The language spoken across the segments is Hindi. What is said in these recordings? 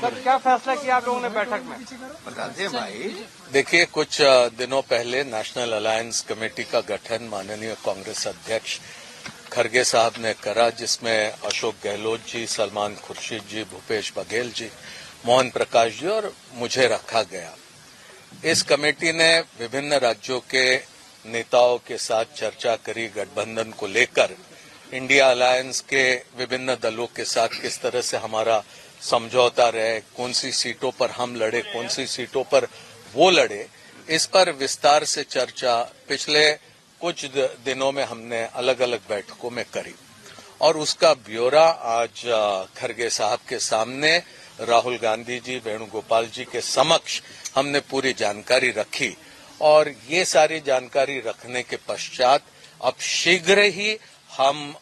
सर, क्या फैसला किया आप लोगों ने बैठक में? बता दें भाई। देखिए, कुछ दिनों पहले नेशनल अलायंस कमेटी का गठन माननीय कांग्रेस अध्यक्ष खरगे साहब ने करा, जिसमें अशोक गहलोत जी, सलमान खुर्शीद जी, भूपेश बघेल जी, मोहन प्रकाश जी और मुझे रखा गया। इस कमेटी ने विभिन्न राज्यों के नेताओं के साथ चर्चा करी गठबंधन को लेकर, इंडिया अलायंस के विभिन्न दलों के साथ किस तरह से हमारा समझौता रहे, कौन सी सीटों पर हम लड़े, कौन सी सीटों पर वो लड़े, इस पर विस्तार से चर्चा पिछले कुछ दिनों में हमने अलग अलग बैठकों में करी और उसका ब्यौरा आज खरगे साहब के सामने राहुल गांधी जी, वेणुगोपाल जी के समक्ष हमने पूरी जानकारी रखी और ये सारी जानकारी रखने के पश्चात अब शीघ्र ही हम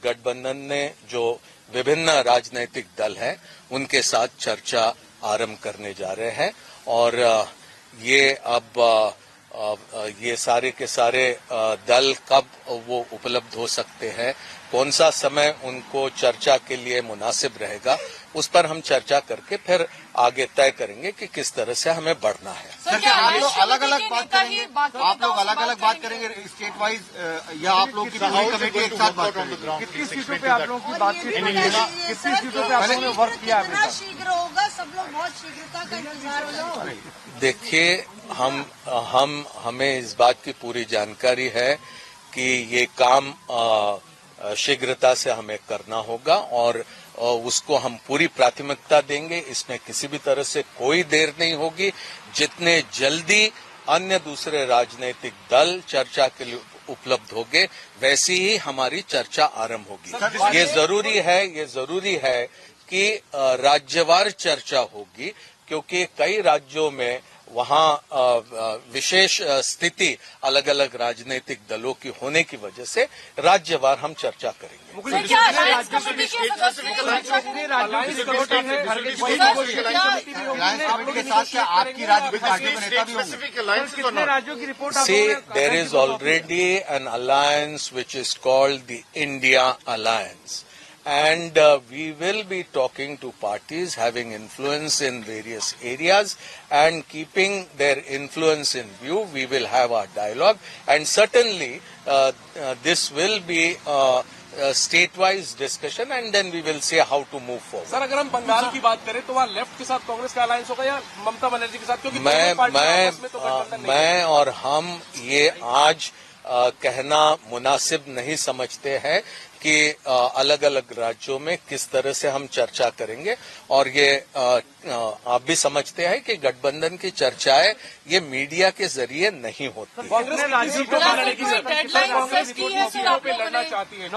गठबंधन ने जो विभिन्न राजनीतिक दल हैं उनके साथ चर्चा आरंभ करने जा रहे हैं और ये अब ये सारे के सारे दल कब वो उपलब्ध हो सकते हैं, कौन सा समय उनको चर्चा के लिए मुनासिब रहेगा, उस पर हम चर्चा करके फिर आगे तय करेंगे कि किस तरह से हमें बढ़ना है। सर, क्या आप लोग अलग अलग बात करेंगे? आप लोग अलग अलग बात करेंगे स्टेट वाइज या आप लोग की पूरी कमेटी एक साथ बात करेंगे? कितनी सीटों पे आप लोगों की बातचीत हुई? कितनी सीटों पे आप लोगों ने वर्क किया? कितना शीघ्र होगा? सब लोग बहुत शीघ्रता का इंतजार हो। देखिए, हमें इस बात की पूरी जानकारी है कि ये काम शीघ्रता से हमें करना होगा और उसको हम पूरी प्राथमिकता देंगे। इसमें किसी भी तरह से कोई देर नहीं होगी। जितने जल्दी अन्य दूसरे राजनीतिक दल चर्चा के लिए उपलब्ध होंगे, वैसी ही हमारी चर्चा आरंभ होगी। ये जरूरी है कि राज्यवार चर्चा होगी, क्योंकि कई राज्यों में वहाँ विशेष स्थिति अलग अलग राजनीतिक दलों की होने की वजह से राज्यवार हम चर्चा करेंगे। See, there is already an alliance which is called the India Alliance. And we will be talking to parties having influence in various areas, and keeping their influence in view, we will have our dialogue, and certainly this will be state-wise discussion, and then we will see how to move forward. Sir, अगर हम बंगाल की बात करें तो वहाँ लेफ्ट के साथ कांग्रेस का अलायंस होगा या ममता बनर्जी के साथ? क्योंकि मैं और हम ये आज कहना मुनासिब नहीं समझते हैं कि अलग अलग राज्यों में किस तरह से हम चर्चा करेंगे, और ये आप भी समझते हैं कि गठबंधन की चर्चाएं ये मीडिया के जरिए नहीं होती। कांग्रेस 9 राज्यों की 10 लड़ना चाहती है,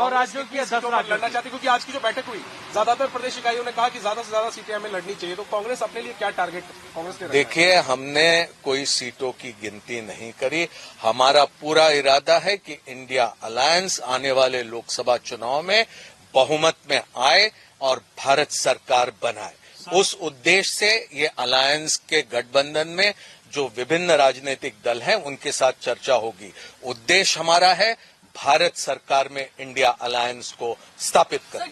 क्योंकि आज की जो बैठक हुई ज्यादातर प्रदेश इकाइयों ने कहा कि ज्यादा से ज्यादा सीटें हमें लड़नी चाहिए, तो कांग्रेस अपने लिए क्या टारगेट कांग्रेस ने? देखिए, हमने कोई सीटों की गिनती नहीं करी। हमारा पूरा इरादा है कि इंडिया अलायंस आने वाले लोकसभा चुनाव में बहुमत में आए और भारत सरकार बनाए। उस उद्देश्य से ये अलायंस के गठबंधन में जो विभिन्न राजनीतिक दल हैं उनके साथ चर्चा होगी। उद्देश्य हमारा है भारत सरकार में इंडिया अलायंस को स्थापित करना।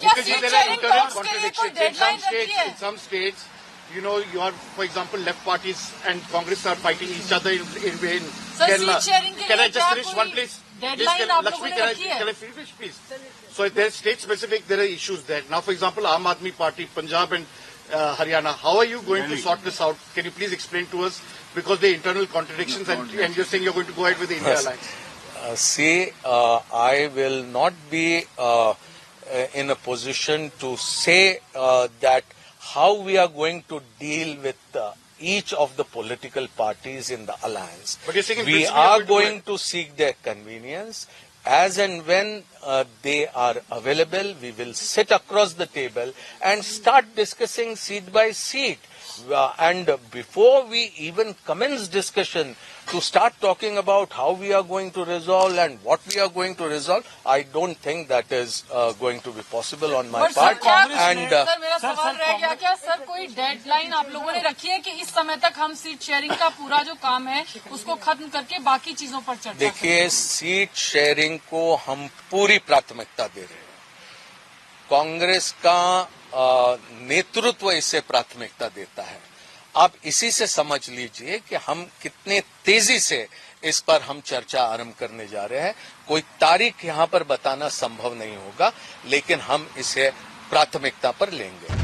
You know, you are, for example, left parties and Congress are fighting each other in Kerala. Can I just finish one, please? Lakshmi, can I finish, please? So there's state-specific, there are issues there. Now, for example, Aam Aadmi Party, Punjab and Haryana, how are you going to sort this out? Can you please explain to us? Because the internal contradictions and you're saying you're going to go ahead with the India Alliance. I will not be in a position to say that how we are going to deal with each of the political parties in the alliance. But you're saying we are going to seek their convenience. As and when they are available, we will sit across the table and start discussing seat by seat. And before we even commence discussion to start talking about how we are going to resolve and what we are going to resolve, I don't think that is going to be possible on my part. And sir, मेरा सवाल रह गया, क्या सर कोई डेडलाइन आप लोगों ने रखी है कि इस समय तक हम सीट शेयरिंग का पूरा जो काम है उसको खत्म करके बाकी चीजों पर चर्चा? देखिए, सीट शेयरिंग को हम पूरी प्राथमिकता दे रहे हैं। कांग्रेस का नेतृत्व इसे प्राथमिकता देता है। आप इसी से समझ लीजिए कि हम कितने तेजी से इस पर हम चर्चा आरंभ करने जा रहे हैं। कोई तारीख यहां पर बताना संभव नहीं होगा, लेकिन हम इसे प्राथमिकता पर लेंगे।